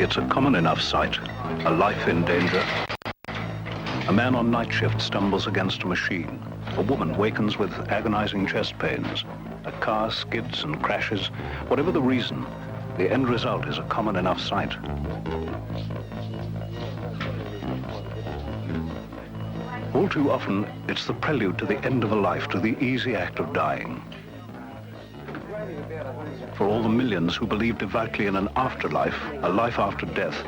It's a common enough sight, a life in danger. A man on night shift stumbles against a machine. A woman wakens with agonizing chest pains. A car skids and crashes. Whatever the reason, the end result is a common enough sight. All too often, it's the prelude to the end of a life, to the easy act of dying. For all the millions who believe devoutly in an afterlife, a life after death,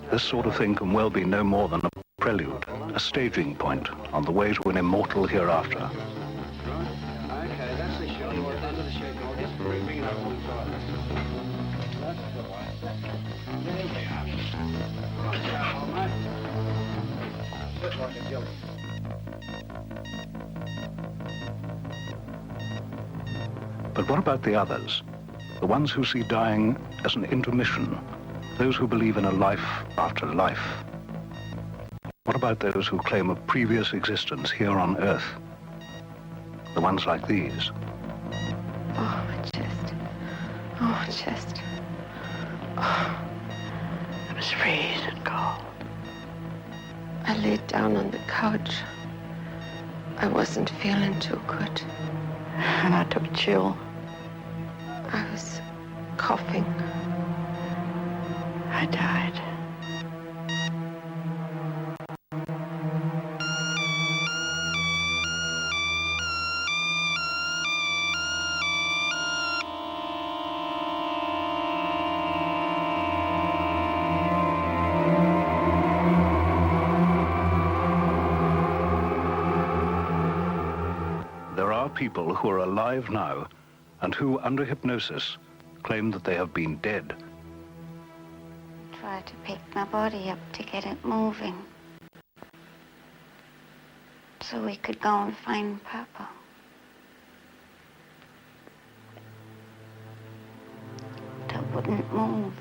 this sort of thing can well be no more than a prelude, a staging point on the way to an immortal hereafter. But what about the others? The ones who see dying as an intermission, those who believe in a life after life. What about those who claim a previous existence here on Earth? The ones like these. Oh, my chest. Oh, my chest. Oh, it was freezing cold. I laid down on the couch. I wasn't feeling too good. And I took a chill. I was coughing. I died. There are people who are alive now and who, under hypnosis, claim that they have been dead. Try to pick my body up to get it moving, so we could go and find Papa. But it wouldn't move.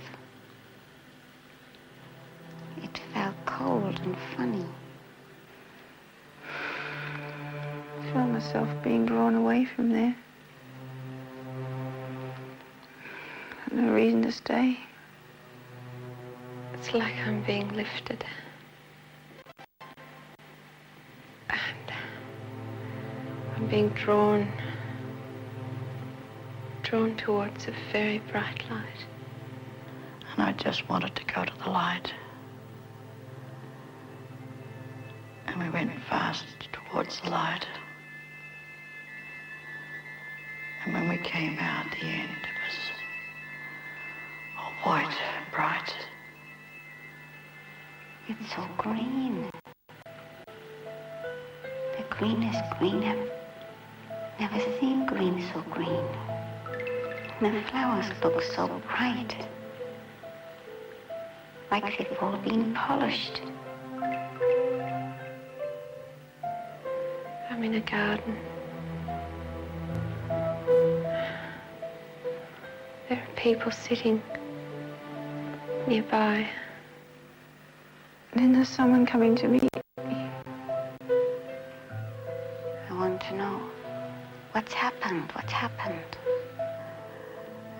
It felt cold and funny. I felt myself being drawn away from there. No reason to stay. It's like I'm being lifted. And I'm being drawn towards a very bright light. And I just wanted to go to the light. And we went fast towards the light. And when we came out at the end, it was all white and bright. It's so green. The greenest green I've never seen green so green. The flowers look so bright. Like they've all been polished. I'm in a garden. There are people sitting nearby. And then there's someone coming to meet me. I want to know what's happened.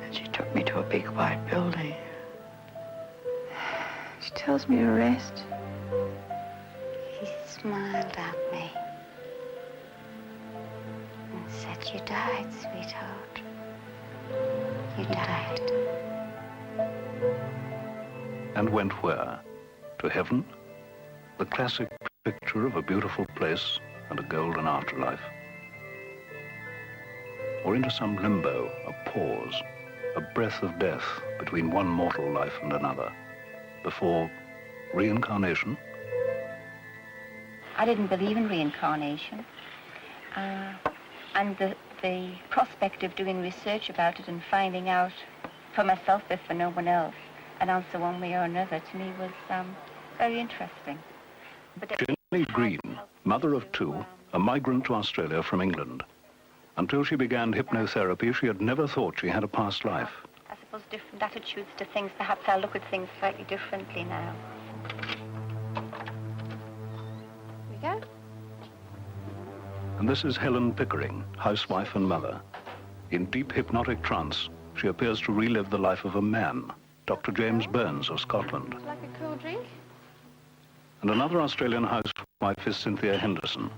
And she took me to a big white building. She tells me to rest. He smiled at me and said, "You died, sweetheart. You died." And went where? To heaven? The classic picture of a beautiful place and a golden afterlife? Or into some limbo, a pause, a breath of death between one mortal life and another, before reincarnation? I didn't believe in reincarnation. And the prospect of doing research about it and finding out for myself, if for no one else, an answer one way or another, to me was very interesting. But Jenny Green, mother of two, a migrant to Australia from England. Until she began hypnotherapy, she had never thought she had a past life. I suppose different attitudes to things. Perhaps I look at things slightly differently now. Here we go. And this is Helen Pickering, housewife and mother. In deep hypnotic trance, she appears to relive the life of a man, Dr. James Burns of Scotland. Like a cool drink? And another Australian housewife is Cynthia Henderson.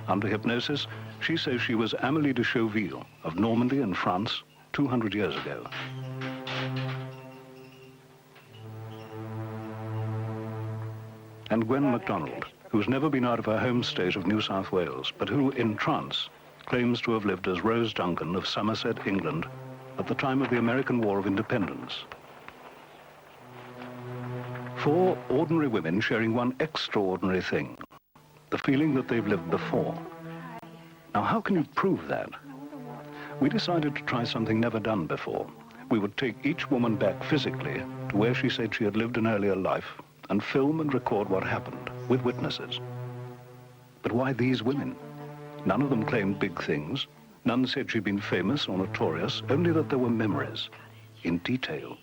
Under hypnosis, she says she was Amélie de Chauville of Normandy in France 200 years ago. And Gwen MacDonald, who's never been out of her home state of New South Wales, but who, in trance, claims to have lived as Rose Duncan of Somerset, England, at the time of the American War of Independence. 4 ordinary women sharing one extraordinary thing, the feeling that they've lived before. Now, how can you prove that? We decided to try something never done before. We would take each woman back physically to where she said she had lived an earlier life and film and record what happened with witnesses. But why these women? None of them claimed big things. None said she'd been famous or notorious, only that there were memories, in detail.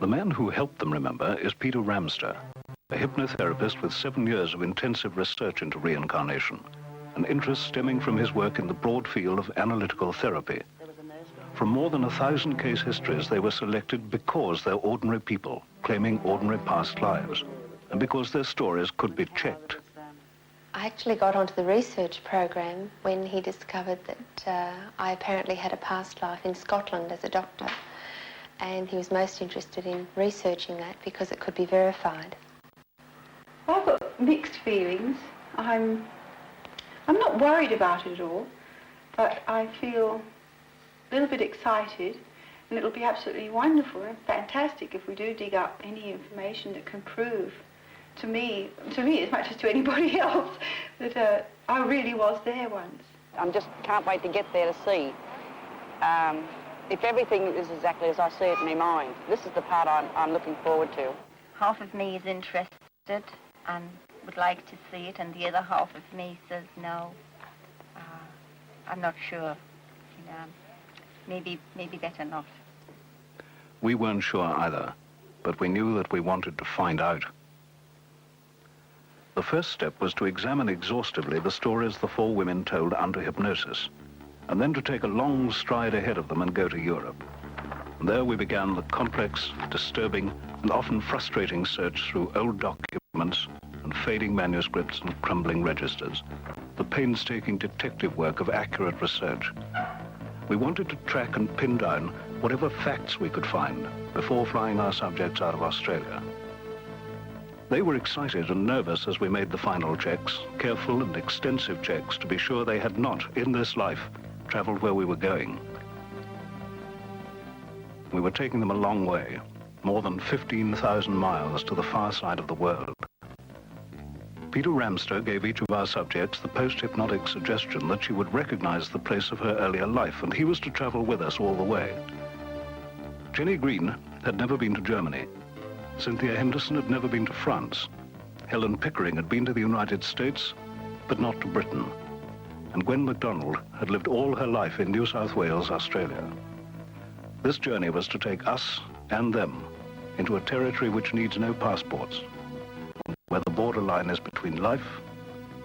The man who helped them remember is Peter Ramster, a hypnotherapist with 7 years of intensive research into reincarnation, an interest stemming from his work in the broad field of analytical therapy. From more than 1,000 case histories, they were selected because they're ordinary people, claiming ordinary past lives, and because their stories could be checked. I actually got onto the research program when he discovered that I apparently had a past life in Scotland as a doctor, and he was most interested in researching that because it could be verified. I've got mixed feelings. I'm not worried about it at all, but I feel a little bit excited, and it'll be absolutely wonderful and fantastic if we do dig up any information that can prove to me as much as to anybody else, that I really was there once. I just can't wait to get there to see if everything is exactly as I see it in my mind. This is the part I'm looking forward to. Half of me is interested and would like to see it, and the other half of me says no. I'm not sure. You know, maybe better not. We weren't sure either, but we knew that we wanted to find out. The first step was to examine exhaustively the stories the 4 women told under hypnosis, and then to take a long stride ahead of them and go to Europe. And there we began the complex, disturbing, and often frustrating search through old documents and fading manuscripts and crumbling registers, the painstaking detective work of accurate research. We wanted to track and pin down whatever facts we could find before flying our subjects out of Australia. They were excited and nervous as we made the final checks, careful and extensive checks to be sure they had not, in this life, traveled where we were going. We were taking them a long way, more than 15,000 miles to the far side of the world. Peter Ramster gave each of our subjects the post-hypnotic suggestion that she would recognize the place of her earlier life, and he was to travel with us all the way. Jenny Green had never been to Germany. Cynthia Henderson had never been to France. Helen Pickering had been to the United States, but not to Britain. And Gwen MacDonald had lived all her life in New South Wales, Australia. This journey was to take us and them into a territory which needs no passports, where the borderline is between life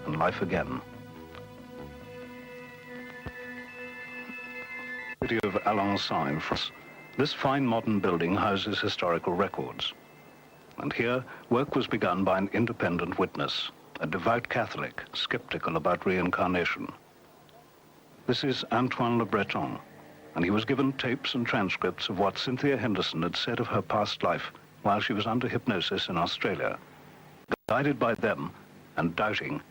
and life again. The city of Alençon in France. This fine modern building houses historical records. And here, work was begun by an independent witness, a devout Catholic, skeptical about reincarnation. This is Antoine Le Breton, and he was given tapes and transcripts of what Cynthia Henderson had said of her past life while she was under hypnosis in Australia. Guided by them and doubting.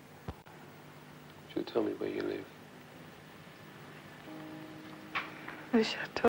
She'll tell me where you live. The chateau.